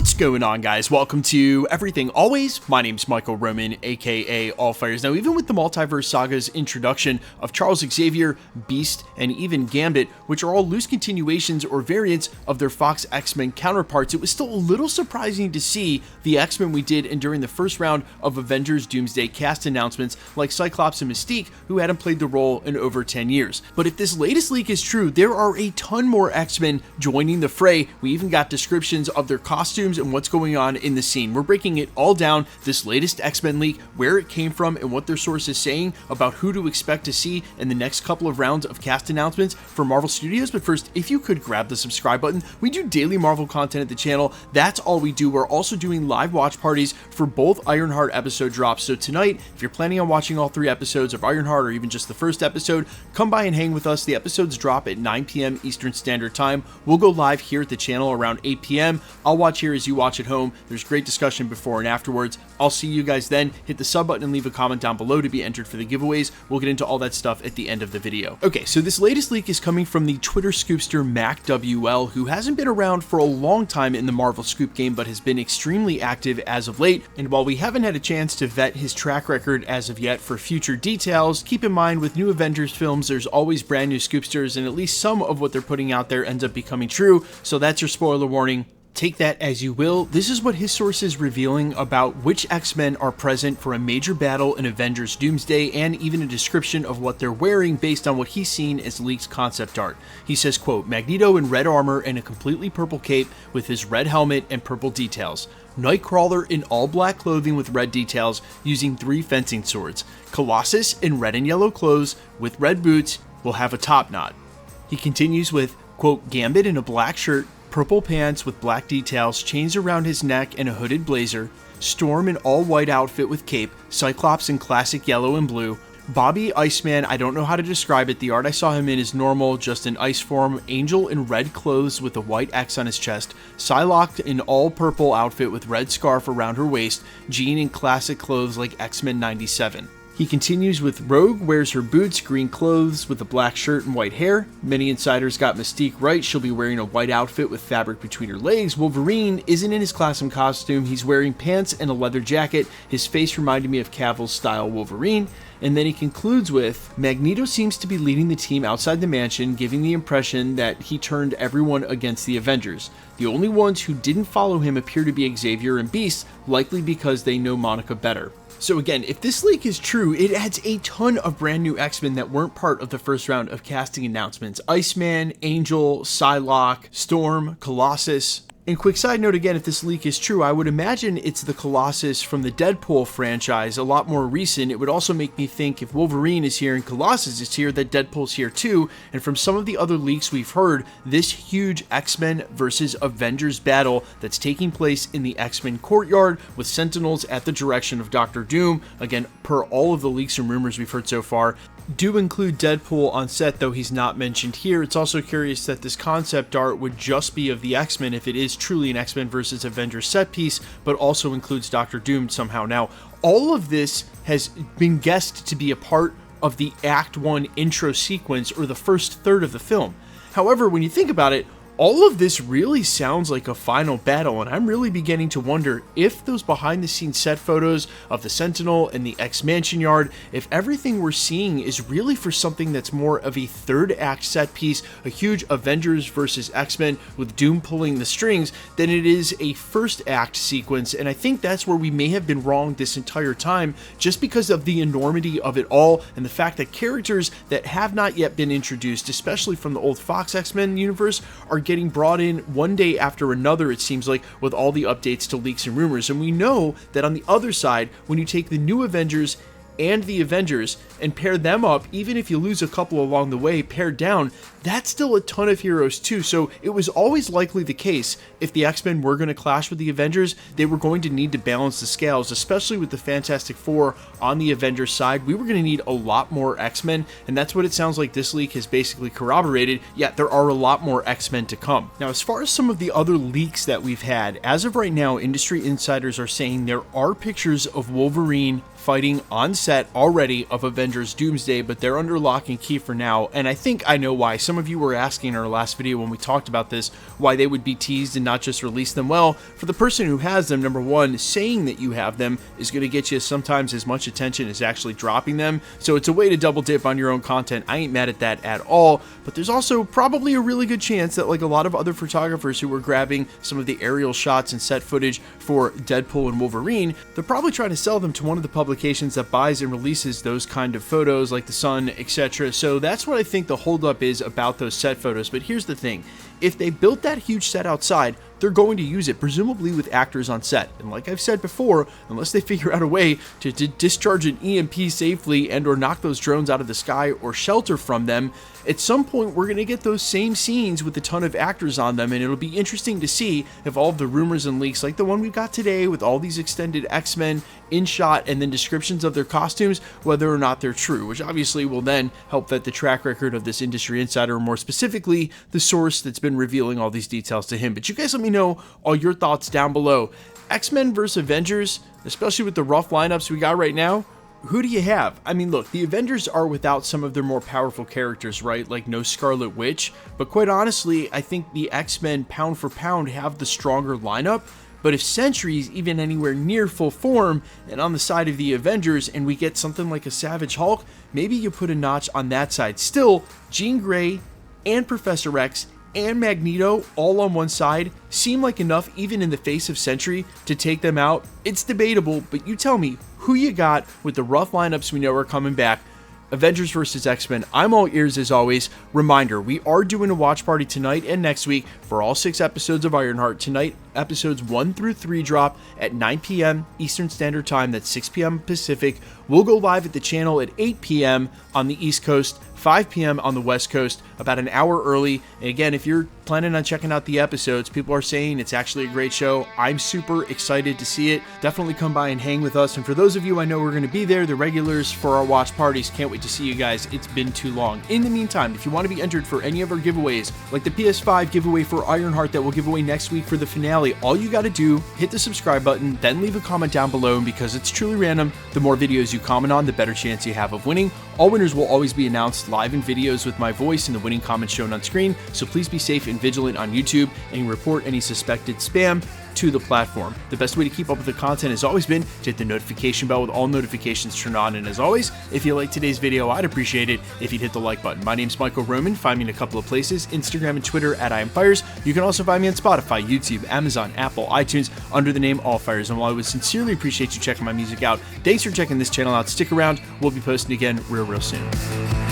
What's going on, guys? Welcome to Everything Always. My name's Michael Roman, aka Allfires. Now, even with the Multiverse Saga's introduction of Charles Xavier, Beast, and even Gambit, which are all loose continuations or variants of their Fox X-Men counterparts, it was still a little surprising to see the X-Men we did during the first round of Avengers Doomsday cast announcements, like Cyclops and Mystique, who hadn't played the role in over 10 years. But if this latest leak is true, there are a ton more X-Men joining the fray. We even got descriptions of their costumes and what's going on in the scene. We're breaking it all down, this latest X-Men leak, where it came from, and what their source is saying about who to expect to see in the next couple of rounds of cast announcements for Marvel Studios. But first, if you could grab the subscribe button. We do daily Marvel content at the channel. That's all we do. We're also doing live watch parties for both Ironheart episode drops. So tonight, if you're planning on watching all 3 episodes of Ironheart or even just the first episode, come by and hang with us. The episodes drop at 9 p.m. Eastern Standard Time. We'll go live here at the channel around 8 p.m. I'll watch here as you watch at home. There's great discussion before and afterwards. I'll see you guys then. Hit the sub button and leave a comment down below to be entered for the giveaways. We'll get into all that stuff at the end of the video. Okay, so this latest leak is coming from the Twitter scoopster MacWL, who hasn't been around for a long time in the Marvel scoop game, but has been extremely active as of late. And while we haven't had a chance to vet his track record as of yet for future details, keep in mind with new Avengers films, there's always brand new scoopsters, and at least some of what they're putting out there ends up becoming true. So that's your spoiler warning. Take that as you will. This is what his source is revealing about which X-Men are present for a major battle in Avengers Doomsday, and even a description of what they're wearing based on what he's seen as leaked concept art. He says, quote, Magneto in red armor and a completely purple cape with his red helmet and purple details. Nightcrawler in all black clothing with red details using 3 fencing swords. Colossus in red and yellow clothes with red boots will have a top knot. He continues with, quote, Gambit in a black shirt, purple pants with black details, chains around his neck, and a hooded blazer. Storm in all white outfit with cape. Cyclops in classic yellow and blue. Bobby Iceman, I don't know how to describe it. The art I saw him in is normal, just in ice form. Angel in red clothes with a white X on his chest. Psylocke in all purple outfit with red scarf around her waist. Jean in classic clothes like X-Men 97. He continues with Rogue wears her boots, green clothes with a black shirt and white hair. Many insiders got Mystique right. She'll be wearing a white outfit with fabric between her legs. Wolverine isn't in his classic costume. He's wearing pants and a leather jacket. His face reminded me of Cavill's style Wolverine. And then he concludes with, Magneto seems to be leading the team outside the mansion, giving the impression that he turned everyone against the Avengers. The only ones who didn't follow him appear to be Xavier and Beast, likely because they know Monica better. So again, if this leak is true, it adds a ton of brand new X-Men that weren't part of the first round of casting announcements. Iceman, Angel, Psylocke, Storm, Colossus. And quick side note again, if this leak is true, I would imagine it's the Colossus from the Deadpool franchise, a lot more recent. It would also make me think if Wolverine is here and Colossus is here, that Deadpool's here too. And from some of the other leaks we've heard, this huge X-Men versus Avengers battle that's taking place in the X-Men courtyard with Sentinels at the direction of Dr. Doom, again, per all of the leaks and rumors we've heard so far, do include Deadpool on set, though he's not mentioned here. It's also curious that this concept art would just be of the X-Men if it is truly an X-Men versus Avengers set piece, but also includes Dr. Doom somehow. Now, all of this has been guessed to be a part of the Act 1 intro sequence, or the first third of the film. However, when you think about it, all of this really sounds like a final battle, and I'm really beginning to wonder if those behind-the-scenes set photos of the Sentinel and the X-Mansion yard, if everything we're seeing is really for something that's more of a third act set piece, a huge Avengers versus X-Men with Doom pulling the strings, than it is a first act sequence. And I think that's where we may have been wrong this entire time, just because of the enormity of it all and the fact that characters that have not yet been introduced, especially from the old Fox X-Men universe, are getting brought in one day after another, it seems like, with all the updates to leaks and rumors. And we know that on the other side, when you take the new Avengers and the Avengers and pair them up, even if you lose a couple along the way, paired down, that's still a ton of heroes too. So it was always likely the case, if the X-Men were going to clash with the Avengers, they were going to need to balance the scales, especially with the Fantastic Four on the Avengers side. We were going to need a lot more X-Men, and that's what it sounds like this leak has basically corroborated. Yet there are a lot more X-Men to come. Now, as far as some of the other leaks that we've had, as of right now, industry insiders are saying there are pictures of Wolverine fighting on set already of Avengers Doomsday, but they're under lock and key for now, and I think I know why. Some of you were asking in our last video when we talked about this, why they would be teased and not just release them. Well, for the person who has them, number one, saying that you have them is going to get you sometimes as much attention as actually dropping them, so it's a way to double dip on your own content. I ain't mad at that at all, but there's also probably a really good chance that, like a lot of other photographers who were grabbing some of the aerial shots and set footage for Deadpool and Wolverine, they're probably trying to sell them to one of the publications that buys and releases those kind of photos, like The Sun, etc. So that's what I think the holdup is about those set photos. But here's the thing, if they built that huge set outside, they're going to use it, presumably with actors on set. And like I've said before, unless they figure out a way to discharge an EMP safely and or knock those drones out of the sky or shelter from them, at some point we're going to get those same scenes with a ton of actors on them, and it'll be interesting to see if all of the rumors and leaks, like the one we've got today with all these extended X-Men in shot and then descriptions of their costumes, whether or not they're true, which obviously will then help vet the track record of this industry insider, or more specifically, the source that's been revealing all these details to him. But you guys let me know all your thoughts down below. X-Men versus Avengers, especially with the rough lineups we got right now, who do you have? I mean, look, the Avengers are without some of their more powerful characters, right? Like no Scarlet Witch, but quite honestly, I think the X-Men pound for pound have the stronger lineup. But if Sentry's even anywhere near full form and on the side of the Avengers and we get something like a Savage Hulk, maybe you put a notch on that side. Still, Jean Grey and Professor X and Magneto all on one side seem like enough, even in the face of Sentry, to take them out. It's debatable, but you tell me who you got with the rough lineups we know are coming back. Avengers versus X-Men. I'm all ears as always. Reminder, we are doing a watch party tonight and next week for all 6 episodes of Ironheart. Tonight, episodes 1 through 3 drop at 9 p.m. Eastern Standard Time. That's 6 p.m. Pacific. We'll go live at the channel at 8 p.m. on the East Coast, 5 p.m. on the West Coast, about an hour early. And again, if you're planning on checking out the episodes, people are saying it's actually a great show. I'm super excited to see it. Definitely come by and hang with us. And for those of you I know we're going to be there, the regulars for our watch parties, can't wait to see you guys. It's been too long. In the meantime, if you want to be entered for any of our giveaways, like the PS5 giveaway for Ironheart that we'll give away next week for the finale, all you got to do, hit the subscribe button, then leave a comment down below. And because it's truly random, the more videos you comment on, the better chance you have of winning. All winners will always be announced live in videos with my voice and the winning comments shown on screen, so please be safe and vigilant on YouTube and report any suspected spam to the platform. The best way to keep up with the content has always been to hit the notification bell with all notifications turned on, and as always, if you liked today's video, I'd appreciate it if you'd hit the like button. My name's Michael Roman. Find me in a couple of places, Instagram and Twitter at IamFires. You can also find me on Spotify, YouTube, Amazon, Apple, iTunes under the name AllFires. And while I would sincerely appreciate you checking my music out, thanks for checking this channel out. Stick around. We'll be posting again real soon.